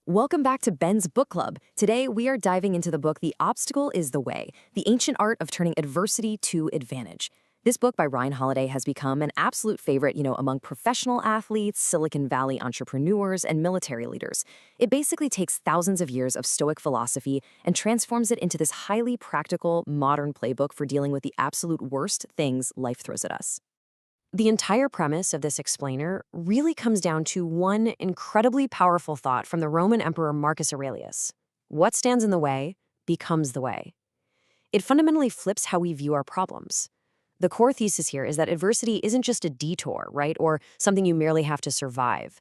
Welcome back to Ben's Book Club. Today, we are diving into the book The Obstacle is the Way, the ancient art of turning adversity to advantage. This book by Ryan Holiday has become an absolute favorite, among professional athletes, Silicon Valley entrepreneurs, and military leaders. It basically takes thousands of years of Stoic philosophy and transforms it into this highly practical, modern playbook for dealing with the absolute worst things life throws at us. The entire premise of this explainer really comes down to one incredibly powerful thought from the Roman Emperor Marcus Aurelius. What stands in the way becomes the way. It fundamentally flips how we view our problems. The core thesis here is that adversity isn't just a detour, right, or something you merely have to survive.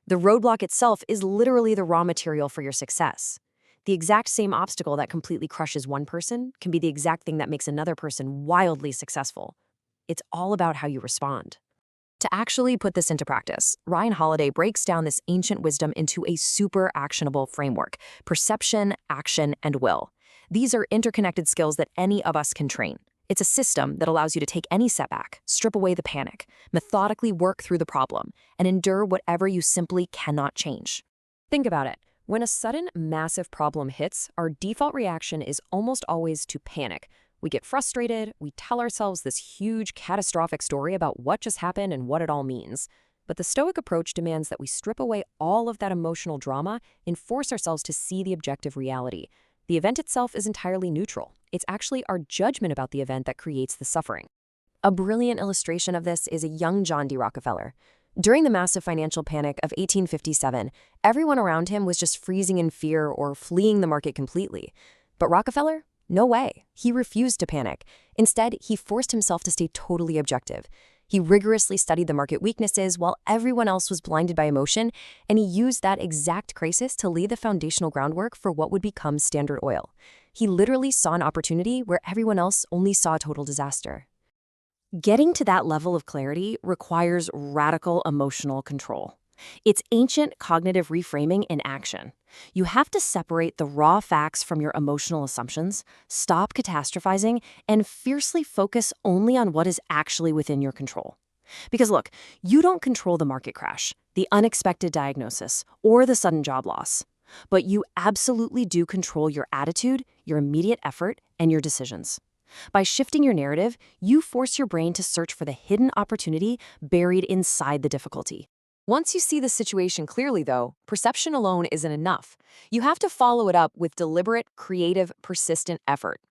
The roadblock itself is literally the raw material for your success. The exact same obstacle that completely crushes one person can be the exact thing that makes another person wildly successful. It's all about how you respond. To actually put this into practice, Ryan Holiday breaks down this ancient wisdom into a super actionable framework: perception, action, and will. These are interconnected skills that any of us can train. It's a system that allows you to take any setback, strip away the panic, methodically work through the problem, and endure whatever you simply cannot change. Think about it. When a sudden, massive problem hits, our default reaction is almost always to panic. We get frustrated, we tell ourselves this huge, catastrophic story about what just happened and what it all means. But the Stoic approach demands that we strip away all of that emotional drama and force ourselves to see the objective reality. The event itself is entirely neutral. It's actually our judgment about the event that creates the suffering. A brilliant illustration of this is a young John D. Rockefeller. During the massive financial panic of 1857, everyone around him was just freezing in fear or fleeing the market completely. But Rockefeller? No way. He refused to panic. Instead, he forced himself to stay totally objective. He rigorously studied the market weaknesses while everyone else was blinded by emotion, and he used that exact crisis to lay the foundational groundwork for what would become Standard Oil. He literally saw an opportunity where everyone else only saw total disaster. Getting to that level of clarity requires radical emotional control. It's ancient cognitive reframing in action. You have to separate the raw facts from your emotional assumptions, stop catastrophizing, and fiercely focus only on what is actually within your control. Because look, you don't control the market crash, the unexpected diagnosis, or the sudden job loss. But you absolutely do control your attitude, your immediate effort, and your decisions. By shifting your narrative, you force your brain to search for the hidden opportunity buried inside the difficulty. Once you see the situation clearly, though, perception alone isn't enough. You have to follow it up with deliberate, creative, persistent effort.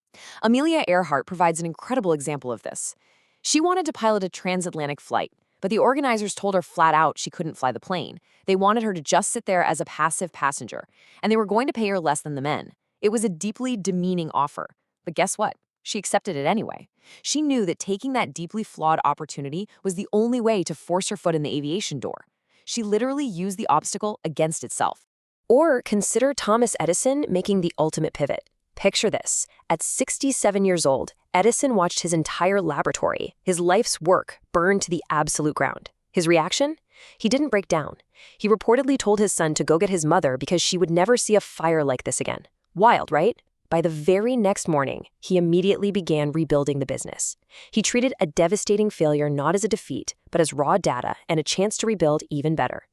Amelia Earhart provides an incredible example of this. She wanted to pilot a transatlantic flight, but the organizers told her flat out she couldn't fly the plane. They wanted her to just sit there as a passive passenger, and they were going to pay her less than the men. It was a deeply demeaning offer. But guess what? She accepted it anyway. She knew that taking that deeply flawed opportunity was the only way to force her foot in the aviation door. She literally used the obstacle against itself. Or consider Thomas Edison making the ultimate pivot. Picture this. At 67 years old, Edison watched his entire laboratory, his life's work, burn to the absolute ground. His reaction? He didn't break down. He reportedly told his son to go get his mother because she would never see a fire like this again. Wild, right? By the very next morning, he immediately began rebuilding the business. He treated a devastating failure not as a defeat, but as raw data and a chance to rebuild even better.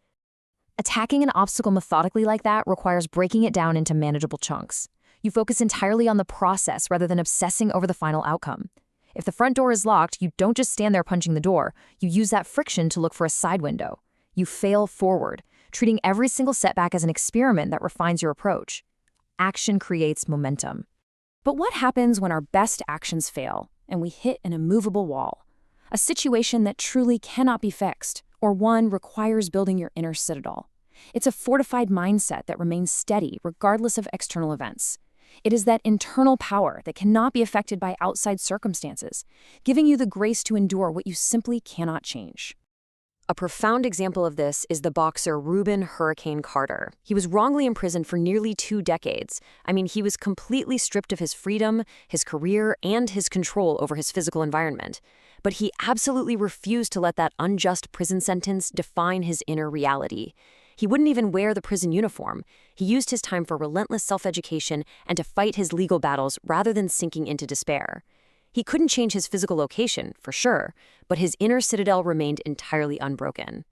Attacking an obstacle methodically like that requires breaking it down into manageable chunks. You focus entirely on the process rather than obsessing over the final outcome. If the front door is locked, you don't just stand there punching the door. You use that friction to look for a side window. You fail forward, treating every single setback as an experiment that refines your approach. Action creates momentum. But what happens when our best actions fail and we hit an immovable wall? A situation that truly cannot be fixed, or one requires building your inner citadel. It's a fortified mindset that remains steady regardless of external events. It is that internal power that cannot be affected by outside circumstances, giving you the grace to endure what you simply cannot change. A profound example of this is the boxer Rubin "Hurricane" Carter. He was wrongly imprisoned for nearly 2 decades. He was completely stripped of his freedom, his career, and his control over his physical environment. But he absolutely refused to let that unjust prison sentence define his inner reality. He wouldn't even wear the prison uniform. He used his time for relentless self-education and to fight his legal battles rather than sinking into despair. He couldn't change his physical location, for sure, but his inner citadel remained entirely unbroken.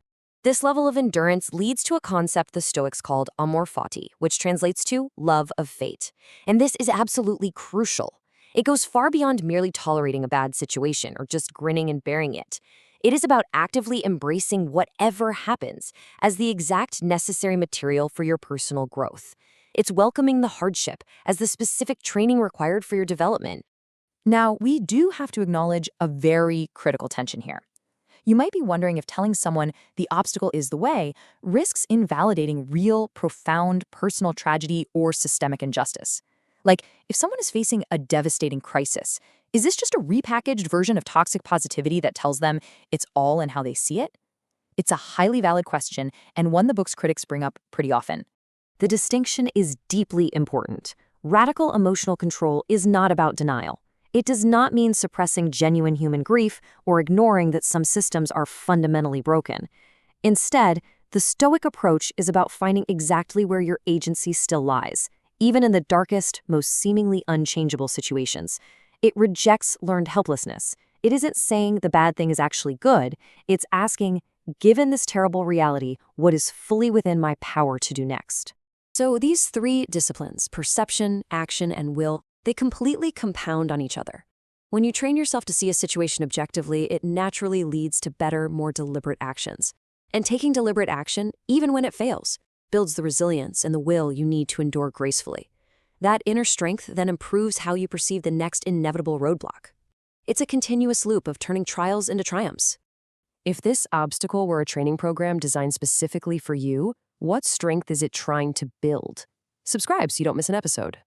This level of endurance leads to a concept the Stoics called amor fati, which translates to love of fate. And this is absolutely crucial. It goes far beyond merely tolerating a bad situation or just grinning and bearing it. It is about actively embracing whatever happens as the exact necessary material for your personal growth. It's welcoming the hardship as the specific training required for your development. Now, we do have to acknowledge a very critical tension here. You might be wondering if telling someone the obstacle is the way risks invalidating real, profound personal tragedy or systemic injustice. Like, if someone is facing a devastating crisis, is this just a repackaged version of toxic positivity that tells them it's all in how they see it? It's a highly valid question, and one the book's critics bring up pretty often. The distinction is deeply important. Radical emotional control is not about denial. It does not mean suppressing genuine human grief or ignoring that some systems are fundamentally broken. Instead, the Stoic approach is about finding exactly where your agency still lies, even in the darkest, most seemingly unchangeable situations. It rejects learned helplessness. It isn't saying the bad thing is actually good. It's asking, given this terrible reality, what is fully within my power to do next? So these three disciplines, perception, action, and will, they completely compound on each other. When you train yourself to see a situation objectively, it naturally leads to better, more deliberate actions. And taking deliberate action, even when it fails, builds the resilience and the will you need to endure gracefully. That inner strength then improves how you perceive the next inevitable roadblock. It's a continuous loop of turning trials into triumphs. If this obstacle were a training program designed specifically for you, what strength is it trying to build? Subscribe so you don't miss an episode.